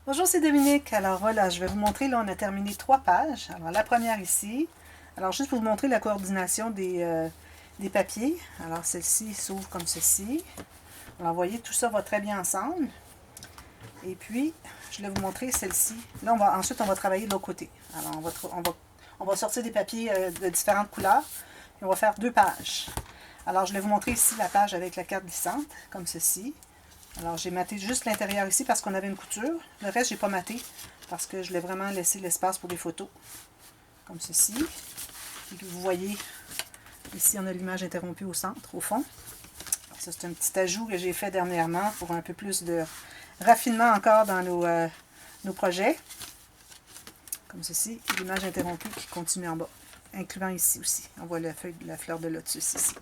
Bonjour, c'est Dominique. Alors voilà, je vais vous montrer, là on a terminé 3 pages. Alors la première ici, alors juste pour vous montrer la coordination des papiers. Alors celle-ci s'ouvre comme ceci. Alors vous voyez, tout ça va très bien ensemble. Et puis, je vais vous montrer celle-ci. Là, ensuite on va travailler de l'autre côté. Alors on va sortir des papiers de différentes couleurs. Et on va faire 2 pages. Alors je vais vous montrer ici la page avec la carte glissante, comme ceci. Alors, j'ai maté juste l'intérieur ici parce qu'on avait une couture. Le reste, j'ai pas maté parce que je voulais vraiment laisser l'espace pour des photos. Comme ceci. Et puis, vous voyez, ici, on a l'image interrompue au centre, au fond. Alors, ça, c'est un petit ajout que j'ai fait dernièrement pour un peu plus de raffinement encore dans nos projets. Comme ceci. L'image interrompue qui continue en bas. Incluant ici aussi. On voit la fleur de lotus ici.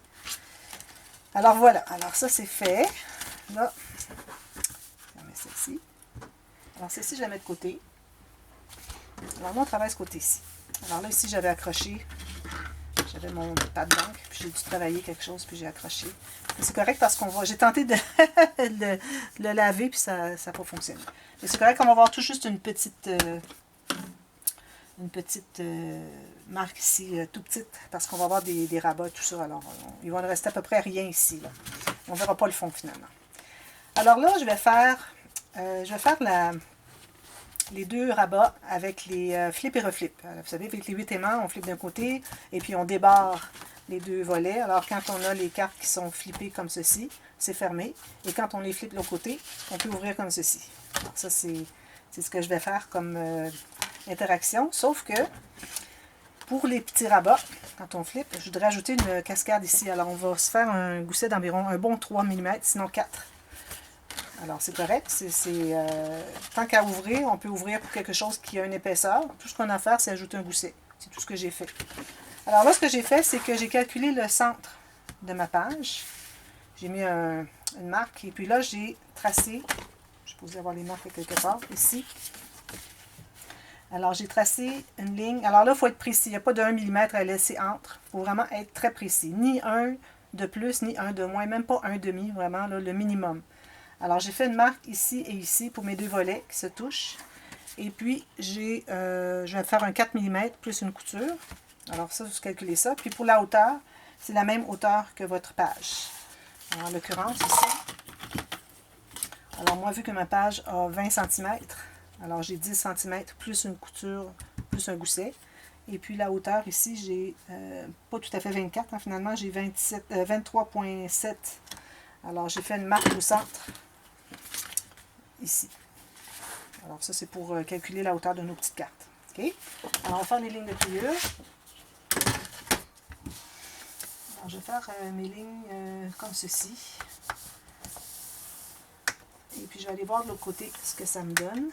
Alors, voilà. Alors, ça, c'est fait. Là, je mets celle-ci. Alors, celle-ci, je la mets de côté. Alors, moi, on travaille ce côté-ci. Alors là, ici, j'avais accroché. J'avais mon pad d'encre, puis j'ai dû travailler quelque chose, puis j'ai accroché. C'est correct parce qu'on va... J'ai tenté de le laver, puis ça n'a pas fonctionné. Mais c'est correct qu'on va avoir tout juste une petite marque ici, tout petite, parce qu'on va avoir des rabats et tout ça. Alors, il va en rester à peu près rien ici. Là. On ne verra pas le fond, finalement. Alors là, je vais faire les 2 rabats avec les flips et reflips. Vous savez, avec les 8 aimants, on flippe d'un côté et puis on débarre les 2 volets. Alors quand on a les cartes qui sont flippées comme ceci, c'est fermé. Et quand on les flippe de l'autre côté, on peut ouvrir comme ceci. Alors ça, c'est ce que je vais faire comme interaction. Sauf que pour les petits rabats, quand on flippe, je voudrais ajouter une cascade ici. Alors on va se faire un gousset d'environ un bon 3 mm, sinon 4. Alors, c'est correct. Tant qu'à ouvrir, on peut ouvrir pour quelque chose qui a une épaisseur. Tout ce qu'on a à faire, c'est ajouter un gousset. C'est tout ce que j'ai fait. Alors là, ce que j'ai fait, c'est que j'ai calculé le centre de ma page. J'ai mis une marque. Et puis là, j'ai tracé. Je suis supposée avoir les marques quelque part. Ici. Alors, j'ai tracé une ligne. Alors là, il faut être précis. Il n'y a pas de 1 mm à laisser entre. Il faut vraiment être très précis. Ni un de plus, ni un de moins. Même pas un demi, vraiment, là, le minimum. Alors, j'ai fait une marque ici et ici pour mes 2 volets qui se touchent. Et puis, je vais faire un 4 mm plus une couture. Alors, ça, vous calculez ça. Puis, pour la hauteur, c'est la même hauteur que votre page. Alors, en l'occurrence, ici. Alors, moi, vu que ma page a 20 cm, alors j'ai 10 cm plus une couture, plus un gousset. Et puis, la hauteur, ici, j'ai pas tout à fait 24. Hein, finalement, j'ai 23,7. Alors, j'ai fait une marque au centre. Ici. Alors ça, c'est pour calculer la hauteur de nos petites cartes. OK? Alors, on va faire les lignes de pliure. Alors, je vais faire mes lignes comme ceci. Et puis, je vais aller voir de l'autre côté ce que ça me donne.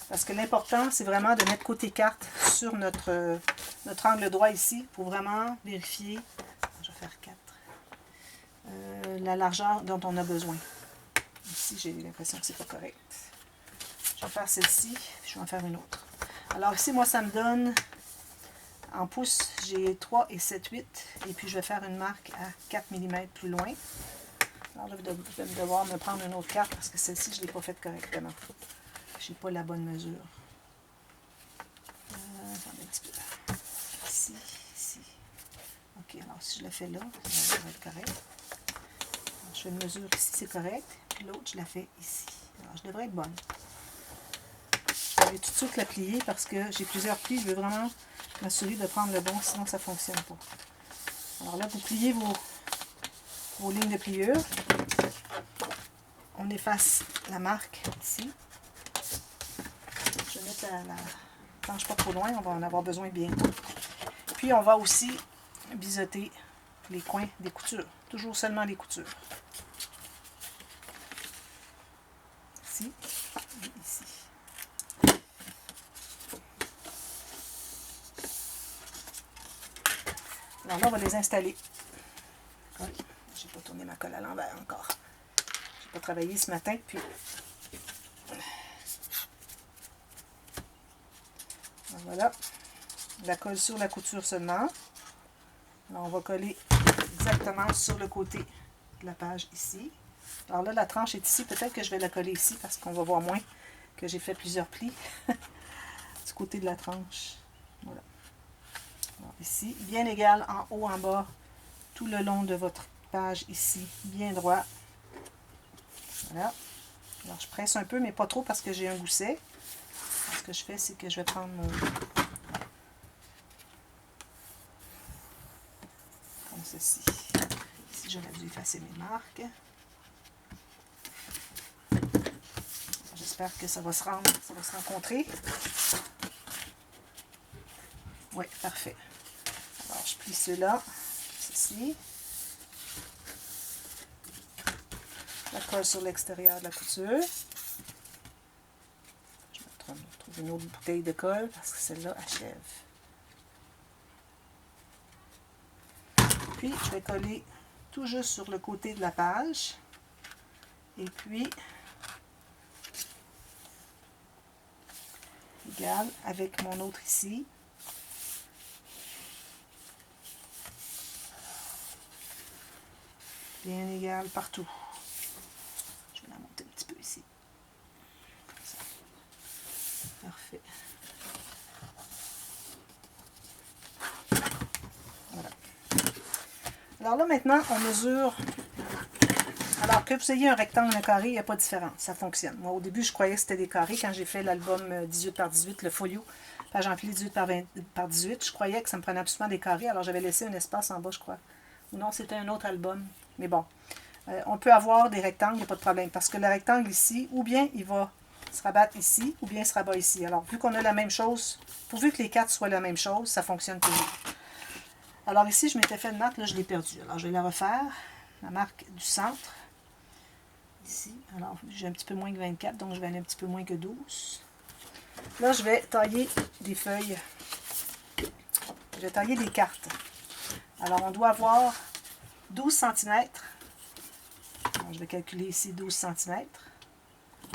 Parce que l'important, c'est vraiment de mettre côté carte sur notre angle droit ici pour vraiment vérifier. Je vais faire 4. La largeur dont on a besoin. Ici, j'ai l'impression que c'est pas correct. Je vais faire celle-ci, je vais en faire une autre. Alors ici, moi, ça me donne, en pouces, j'ai 3 et 7, 8. Et puis, je vais faire une marque à 4 mm plus loin. Alors là, je vais devoir me prendre une autre carte parce que celle-ci, je ne l'ai pas faite correctement. Je n'ai pas la bonne mesure. Attendez un petit peu. Ici, ici. OK, alors si je la fais là, ça va être correct. Alors, je fais une mesure ici, c'est correct. Puis l'autre, je la fais ici. Alors, je devrais être bonne. Je vais tout de suite la plier parce que j'ai plusieurs plis. Je veux vraiment m'assurer de prendre le bon, sinon ça ne fonctionne pas. Alors là, vous pliez vos lignes de pliure. On efface la marque ici. Je vais mettre la planche pas trop loin, on va en avoir besoin bientôt. Puis on va aussi biseauter les coins des coutures. Toujours seulement les coutures. Ici et ici. Alors là, on va les installer. Je n'ai pas tourné ma colle à l'envers encore. Je n'ai pas travaillé ce matin, puis voilà. La colle sur la couture seulement. Alors, on va coller exactement sur le côté de la page ici. Alors là, la tranche est ici. Peut-être que je vais la coller ici parce qu'on va voir moins que j'ai fait plusieurs plis du côté de la tranche. Voilà. Alors, ici, bien égal en haut, en bas, tout le long de votre page ici, bien droit. Voilà. Alors, je presse un peu, mais pas trop parce que j'ai un gousset. Alors, ce que je fais, c'est que je vais prendre mon... comme ceci. Ici, j'aurais dû effacer mes marques. J'espère que ça va se rendre, ça va se rencontrer. Oui, parfait. Alors, je plie ceux-là, ceci. La colle sur l'extérieur de la couture. Je vais trouver une autre bouteille de colle parce que celle-là achève. Puis, je vais coller tout juste sur le côté de la page. Et puis, égal avec mon autre ici. Bien égal partout. Je vais la monter un petit peu ici. Comme ça. Parfait. Voilà. Alors là, maintenant, on mesure. Alors, que vous ayez un rectangle ou un carré, il n'y a pas de différence. Ça fonctionne. Moi, au début, je croyais que c'était des carrés. Quand j'ai fait l'album 18 par 18, le folio, page empilée 18 par 18, je croyais que ça me prenait absolument des carrés. Alors, j'avais laissé un espace en bas, je crois. Ou non, c'était un autre album. Mais bon, on peut avoir des rectangles, il n'y a pas de problème. Parce que le rectangle ici, ou bien il va se rabattre ici, ou bien il se rabat ici. Alors, vu qu'on a la même chose, pourvu que les quatre soient la même chose, ça fonctionne toujours. Alors ici, je m'étais fait une marque, là, je l'ai perdue. Alors, je vais la refaire. La marque du centre. Ici. Alors, j'ai un petit peu moins que 24, donc je vais aller un petit peu moins que 12. Là, je vais tailler des feuilles. Je vais tailler des cartes. Alors, on doit avoir 12 cm. Alors, je vais calculer ici 12 cm.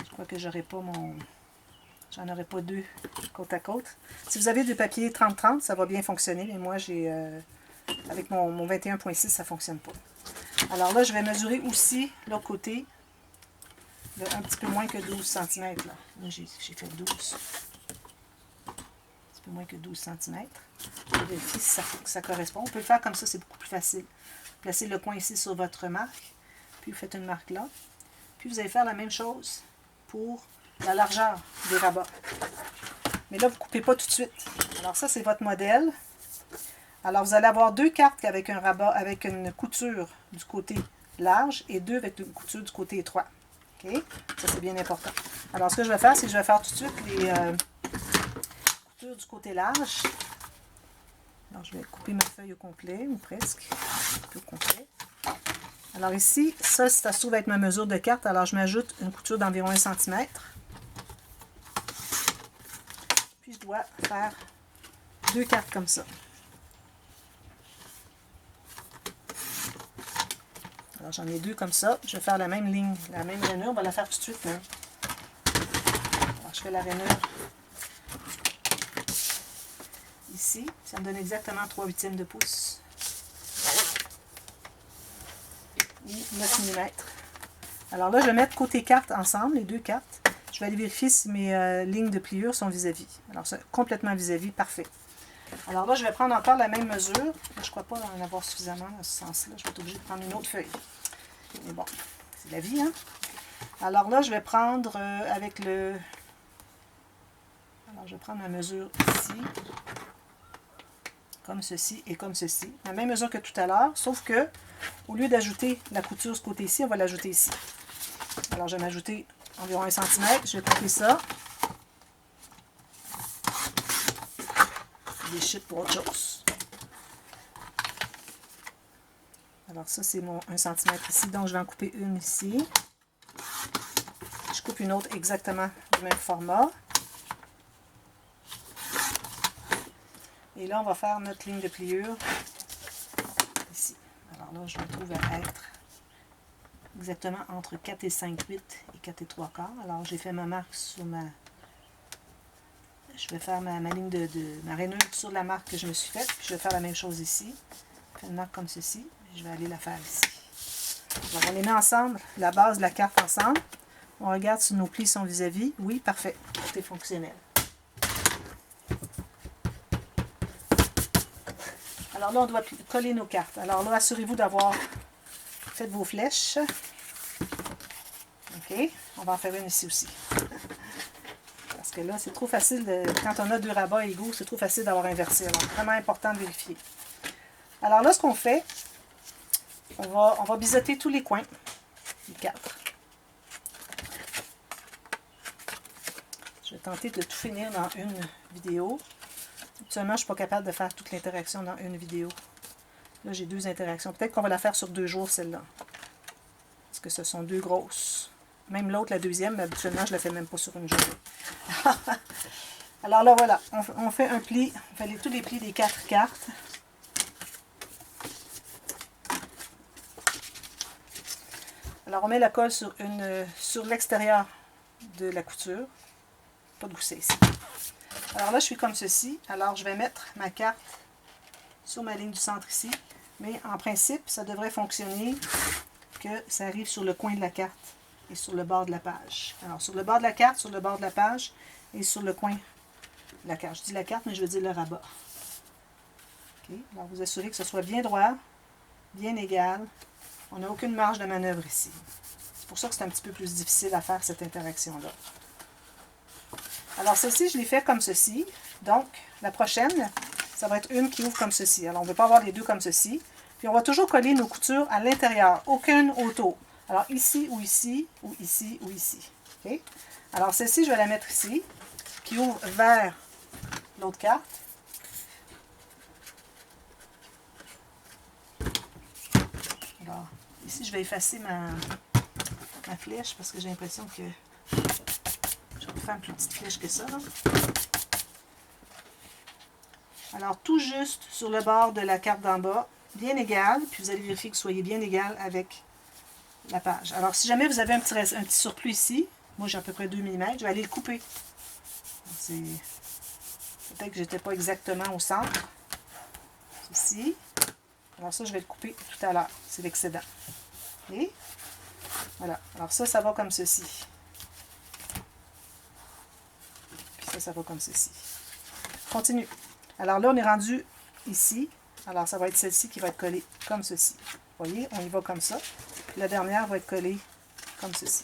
Je crois que j'aurai pas mon... J'en aurai pas deux côte à côte. Si vous avez du papier 30-30, ça va bien fonctionner. Mais moi, j'ai avec mon 21.6, ça ne fonctionne pas. Alors là, je vais mesurer aussi l'autre côté de un petit peu moins que 12 cm. Là, j'ai fait 12. Un petit peu moins que 12 cm. Je vérifie si ça correspond. On peut le faire comme ça, c'est beaucoup plus facile. Placez le point ici sur votre marque. Puis vous faites une marque là. Puis vous allez faire la même chose pour la largeur des rabats. Mais là, vous ne coupez pas tout de suite. Alors ça, c'est votre modèle. Alors, vous allez avoir deux cartes avec un rabat, avec une couture du côté large et deux avec une couture du côté étroit. OK? Ça, c'est bien important. Alors, ce que je vais faire, c'est que je vais faire tout de suite les coutures du côté large. Alors, je vais couper ma feuille au complet, ou presque. Au complet. Alors ici, ça se trouve être ma mesure de carte. Alors, je m'ajoute une couture d'environ 1 cm. Puis, je dois faire deux cartes comme ça. Alors, j'en ai deux comme ça. Je vais faire la même ligne, la même rainure. On va la faire tout de suite. Hein. Alors, je fais la rainure ici. Ça me donne exactement 3/8 de pouce. Ou 9 mm. Alors là, je vais mettre côté carte ensemble, les deux cartes. Je vais aller vérifier si mes lignes de pliure sont vis-à-vis. Alors, c'est complètement vis-à-vis, parfait. Alors là, je vais prendre encore la même mesure. Je ne crois pas en avoir suffisamment dans ce sens-là. Je vais être obligée de prendre une autre feuille. Mais bon, c'est la vie, hein? Alors là, je vais prendre avec le... Alors, je vais prendre ma mesure ici. Comme ceci et comme ceci. La même mesure que tout à l'heure, sauf que, au lieu d'ajouter la couture ce côté-ci, on va l'ajouter ici. Alors, je vais m'ajouter environ 1 cm. Je vais couper ça. Des chutes pour autre chose. Alors ça, c'est mon 1 cm ici, donc je vais en couper une ici. Je coupe une autre exactement du même format. Et là, on va faire notre ligne de pliure ici. Alors là, je me trouve à être exactement entre 4 et 5/8 et 4 et 3/4. Alors, j'ai fait ma marque sur ma... Je vais faire ma ligne ma rainure sur la marque que je me suis faite. Puis je vais faire la même chose ici. Je fais une marque comme ceci. Je vais aller la faire ici. Donc, on les met ensemble, la base de la carte ensemble. On regarde si nos plis sont vis-à-vis. Oui, parfait. Tout est fonctionnel. Alors là, on doit coller nos cartes. Alors là, assurez-vous d'avoir fait vos flèches. OK. On va en faire une ici aussi. Parce que là, c'est trop facile, quand on a deux rabats égaux, c'est trop facile d'avoir inversé. Alors, vraiment important de vérifier. Alors là, ce qu'on fait, on va biseauter tous les coins. Les quatre. Je vais tenter de tout finir dans une vidéo. Actuellement, je ne suis pas capable de faire toute l'interaction dans une vidéo. Là, j'ai deux interactions. Peut-être qu'on va la faire sur 2 jours, celle-là. Parce que ce sont 2 grosses. Même l'autre, la deuxième, mais habituellement, je ne la fais même pas sur une journée. Alors là, voilà. On fait un pli. On fait tous les plis des 4 cartes. Alors, on met la colle sur l'extérieur de la couture. Pas de gousset ici. Alors là, je suis comme ceci. Alors, je vais mettre ma carte sur ma ligne du centre ici. Mais en principe, ça devrait fonctionner que ça arrive sur le coin de la carte et sur le bord de la page. Alors, sur le bord de la carte, sur le bord de la page et sur le coin de la carte. Je dis la carte, mais je veux dire le rabat. Okay. Alors, vous assurez que ce soit bien droit, bien égal. On n'a aucune marge de manœuvre ici. C'est pour ça que c'est un petit peu plus difficile à faire cette interaction-là. Alors, celle-ci, je l'ai fait comme ceci. Donc, la prochaine, ça va être une qui ouvre comme ceci. Alors, on ne veut pas avoir les deux comme ceci. Puis, on va toujours coller nos coutures à l'intérieur. Aucune autour. Alors, ici, ou ici, ou ici, ou ici. Okay? Alors, celle-ci, je vais la mettre ici, qui ouvre vers l'autre carte. Alors, ici, je vais effacer ma flèche parce que j'ai l'impression que je vais faire une plus petite flèche que ça. Là. Alors, tout juste sur le bord de la carte d'en bas, bien égal, puis vous allez vérifier que vous soyez bien égal avec la page. Alors, si jamais vous avez un petit surplus ici, moi j'ai à peu près 2 mm, je vais aller le couper. Peut-être que je n'étais pas exactement au centre. Ceci. Alors ça, je vais le couper tout à l'heure. C'est l'excédent. Et voilà. Alors ça va comme ceci. Puis ça va comme ceci. Continue. Alors là, on est rendu ici. Alors ça va être celle-ci qui va être collée comme ceci. Vous voyez, on y va comme ça. Puis la dernière va être collée comme ceci.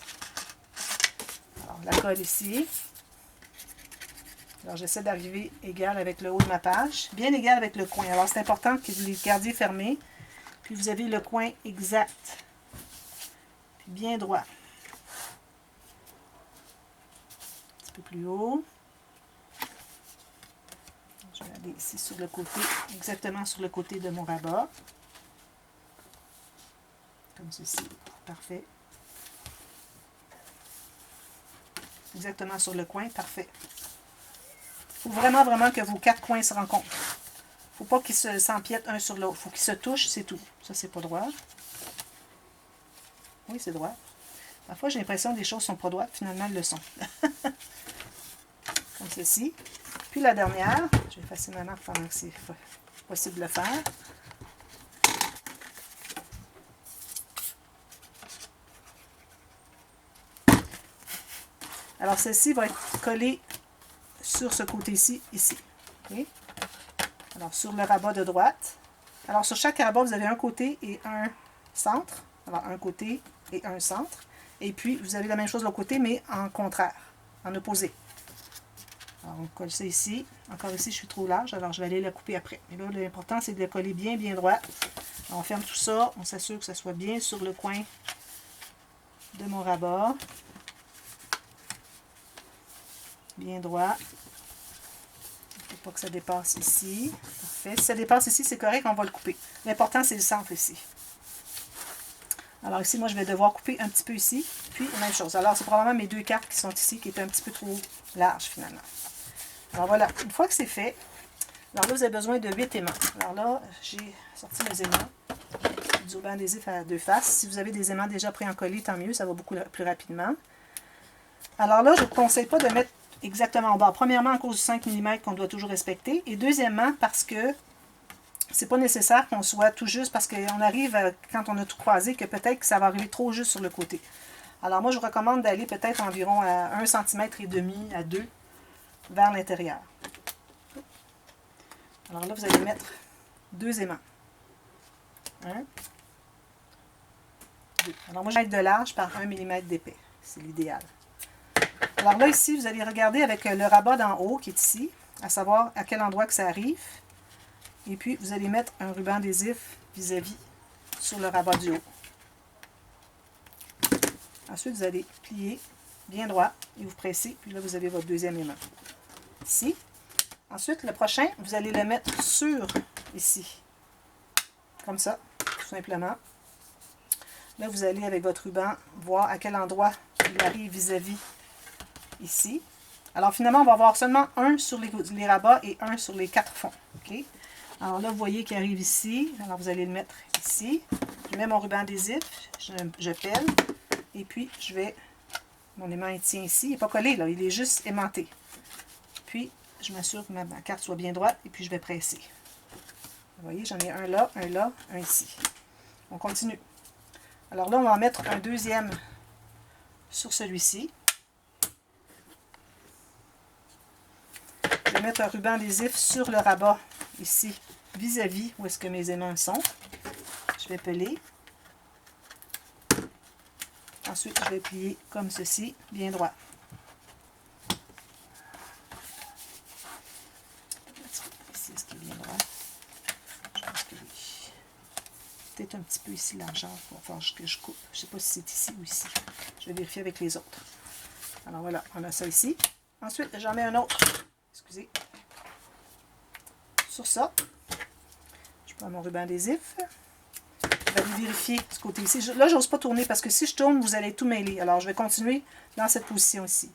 Alors la colle ici. Alors j'essaie d'arriver égal avec le haut de ma page. Bien égal avec le coin. Alors c'est important que vous les gardiez fermés. Puis vous avez le coin exact. Puis bien droit. Un petit peu plus haut. Je vais aller ici sur le côté, exactement sur le côté de mon rabat. Comme ceci. Parfait. Exactement sur le coin. Parfait. Il faut vraiment, vraiment que vos 4 coins se rencontrent. Il ne faut pas qu'ils s'empiètent un sur l'autre. Il faut qu'ils se touchent, c'est tout. Ça, c'est pas droit. Oui, c'est droit. Parfois, j'ai l'impression que des choses ne sont pas droites. Finalement, elles le sont. Comme ceci. Puis la dernière, je vais effacer ma marque pendant que c'est possible de le faire. Alors, celle-ci va être collée sur ce côté-ci, ici. Okay? Alors, sur le rabat de droite. Alors, sur chaque rabat, vous avez un côté et un centre. Alors, un côté et un centre. Et puis, vous avez la même chose de l'autre côté, mais en contraire, en opposé. Alors, on colle ça ici. Encore ici, je suis trop large, alors je vais aller la couper après. Mais là, l'important, c'est de la coller bien, bien droit. Alors, on ferme tout ça. On s'assure que ça soit bien sur le coin de mon rabat. Bien droit. Il ne faut pas que ça dépasse ici. Parfait. Si ça dépasse ici, c'est correct, on va le couper. L'important, c'est le centre ici. Alors ici, moi, je vais devoir couper un petit peu ici. Puis, même chose. Alors, c'est probablement mes 2 cartes qui sont ici, qui étaient un petit peu trop larges, finalement. Alors, voilà. Une fois que c'est fait, alors là, vous avez besoin de 8 aimants. Alors là, j'ai sorti mes aimants. Du ruban adhésif à 2 faces. Si vous avez des aimants déjà pré-encollés, tant mieux. Ça va beaucoup plus rapidement. Alors là, je ne vous conseille pas de mettre exactement en bas. Premièrement, à cause du 5 mm qu'on doit toujours respecter. Et deuxièmement, parce que c'est pas nécessaire qu'on soit tout juste, parce qu'on arrive, quand on a tout croisé, que peut-être que ça va arriver trop juste sur le côté. Alors moi, je vous recommande d'aller peut-être environ à 1,5 cm à 2 vers l'intérieur. Alors là, vous allez mettre 2 aimants. 1, 2. Alors moi, je vais mettre de large par 1 mm d'épais. C'est l'idéal. Alors là, ici, vous allez regarder avec le rabat d'en haut qui est ici, à savoir à quel endroit que ça arrive. Et puis, vous allez mettre un ruban adhésif vis-à-vis sur le rabat du haut. Ensuite, vous allez plier bien droit et vous pressez. Puis là, vous avez votre deuxième aimant. Ici. Ensuite, le prochain, vous allez le mettre sur ici. Comme ça, tout simplement. Là, vous allez, avec votre ruban, voir à quel endroit il arrive vis-à-vis ici. Alors, finalement, on va avoir seulement un sur les rabats et un sur les 4 fonds. Okay? Alors là, vous voyez qu'il arrive ici. Alors, vous allez le mettre ici. Je mets mon ruban adhésif. Je pèle. Et puis, je vais... Mon aimant, il tient ici. Il n'est pas collé, là. Il est juste aimanté. Puis, je m'assure que ma carte soit bien droite. Et puis, je vais presser. Vous voyez, j'en ai un là, un ici. On continue. Alors là, on va en mettre un deuxième sur celui-ci. Je vais mettre un ruban adhésif sur le rabat, ici, vis-à-vis où est-ce que mes aimants sont. Je vais peler. Ensuite, je vais plier comme ceci, bien droit. Ici, est-ce qu'il est bien droit? Je pense que oui. Peut-être un petit peu ici, largeur. Il va falloir que je coupe. Je ne sais pas si c'est ici ou ici. Je vais vérifier avec les autres. Alors voilà, on a ça ici. Ensuite, j'en mets un autre. Excusez. Sur ça, je prends mon ruban adhésif. Je vais vérifier ce côté ici. Là, je n'ose pas tourner parce que si je tourne, vous allez tout mêler. Alors, je vais continuer dans cette position ici.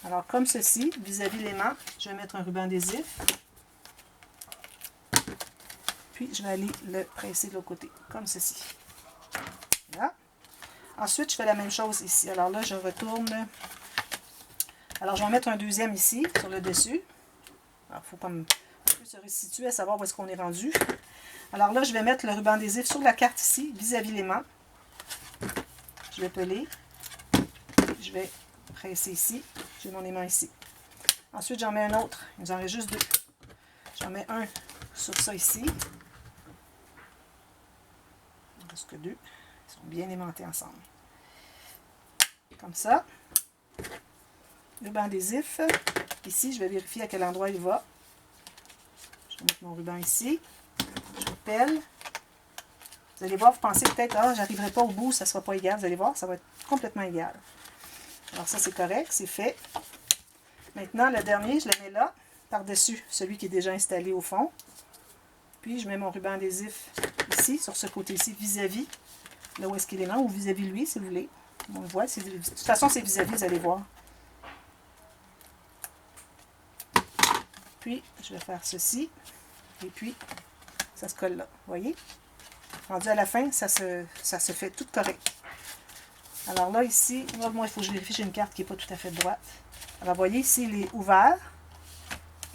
Alors, comme ceci, vis-à-vis l'aimant, je vais mettre un ruban adhésif. Puis, je vais aller le presser de l'autre côté, comme ceci. Voilà. Ensuite, je fais la même chose ici. Alors là, je retourne. Alors, je vais en mettre un deuxième ici, sur le dessus. Alors, il faut comme un peu se restituer à savoir où est-ce qu'on est rendu. Alors là, je vais mettre le ruban adhésif sur la carte ici, vis-à-vis l'aimant. Je vais peler. Je vais presser ici. J'ai mon aimant ici. Ensuite, j'en mets un autre. Il nous en reste juste 2. J'en mets un sur ça ici. Il ne reste que 2. Ils sont bien aimantés ensemble. Comme ça. Ruban adhésif. Ici, je vais vérifier à quel endroit il va. Je vais mettre mon ruban ici. Je pèle. Vous allez voir, vous pensez peut-être, ah, j'arriverai pas au bout, ça ne sera pas égal. Vous allez voir, ça va être complètement égal. Alors ça, c'est correct, c'est fait. Maintenant, le dernier, je le mets là, par-dessus celui qui est déjà installé au fond. Puis, je mets mon ruban adhésif ici, sur ce côté-ci, vis-à-vis, là où est-ce qu'il est là, ou vis-à-vis lui, si vous voulez. On le voit, de toute façon, c'est vis-à-vis, vous allez voir. Puis, je vais faire ceci. Et puis, ça se colle là. Vous voyez? Rendu à la fin, ça se fait tout correct. Alors là, ici, moi, il faut que je vérifie, j'ai une carte qui n'est pas tout à fait droite. Alors, vous voyez, ici, il est ouvert.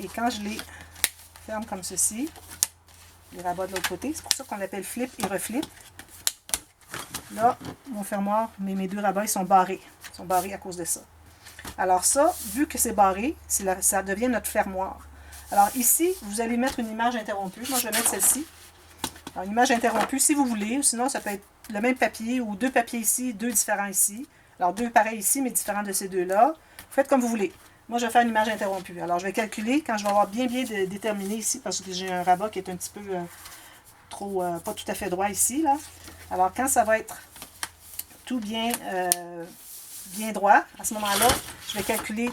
Et quand je les ferme comme ceci, les rabats de l'autre côté, c'est pour ça qu'on l'appelle flip et reflip. Là, mon fermoir, mes 2 rabats, ils sont barrés. Ils sont barrés à cause de ça. Alors ça, vu que c'est barré, ça devient notre fermoir. Alors ici, vous allez mettre une image interrompue. Moi, je vais mettre celle-ci. Alors, une image interrompue, si vous voulez. Sinon, ça peut être le même papier ou 2 papiers ici, 2 différents ici. Alors, 2 pareils ici, mais différents de ces 2-là. Vous faites comme vous voulez. Moi, je vais faire une image interrompue. Alors, je vais calculer quand je vais avoir bien déterminé ici, parce que j'ai un rabat qui est un petit peu pas tout à fait droit ici, là. Alors, quand ça va être tout bien droit, à ce moment-là, je vais calculer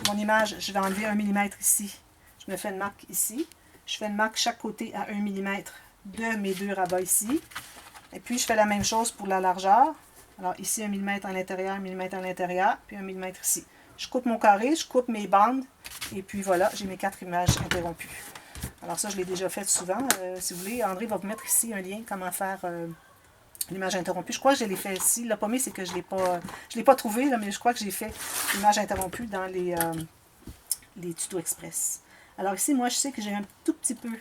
mon image. Je vais enlever 1 mm ici. Je me fais une marque ici. Je fais une marque chaque côté à 1 mm de mes 2 rabats ici. Et puis, je fais la même chose pour la largeur. Alors, ici, 1 mm à l'intérieur, 1 mm à l'intérieur, puis 1 mm ici. Je coupe mon carré, je coupe mes bandes, et puis voilà, j'ai mes 4 images interrompues. Alors ça, je l'ai déjà fait souvent. Si vous voulez, André va vous mettre ici un lien, comment faire l'image interrompue. Je crois que je l'ai fait ici. Le premier, c'est que je ne l'ai pas trouvé, là, mais je crois que j'ai fait l'image interrompue dans les tutos express. Alors ici, moi, je sais que j'ai un tout petit peu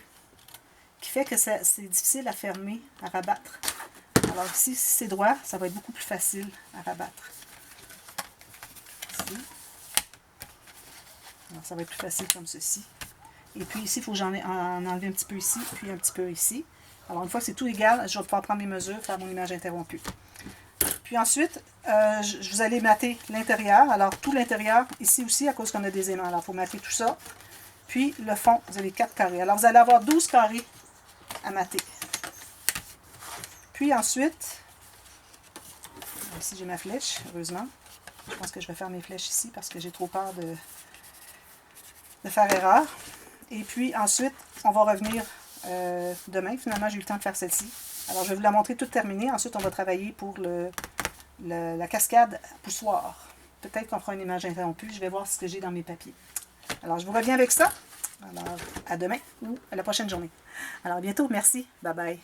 qui fait que c'est difficile à fermer, à rabattre. Alors ici, si c'est droit, ça va être beaucoup plus facile à rabattre. Ici. Alors, ça va être plus facile comme ceci. Et puis ici, il faut que j'en enlever un petit peu ici, puis un petit peu ici. Alors, une fois que c'est tout égal, je vais pouvoir prendre mes mesures, faire mon image interrompue. Puis ensuite, vous allez mater l'intérieur. Alors, tout l'intérieur, ici aussi, à cause qu'on a des aimants. Alors, il faut mater tout ça. Puis, le fond, vous avez 4 carrés. Alors, vous allez avoir 12 carrés à mater. Puis ensuite, ici, j'ai ma flèche, heureusement. Je pense que je vais faire mes flèches ici parce que j'ai trop peur de faire erreur. Et puis, ensuite, on va revenir demain. Finalement, j'ai eu le temps de faire celle-ci. Alors, je vais vous la montrer toute terminée. Ensuite, on va travailler pour la cascade poussoir. Peut-être qu'on fera une image interrompue. Je vais voir ce que j'ai dans mes papiers. Alors, je vous reviens avec ça. Alors, à demain ou à la prochaine journée. Alors, à bientôt. Merci. Bye bye.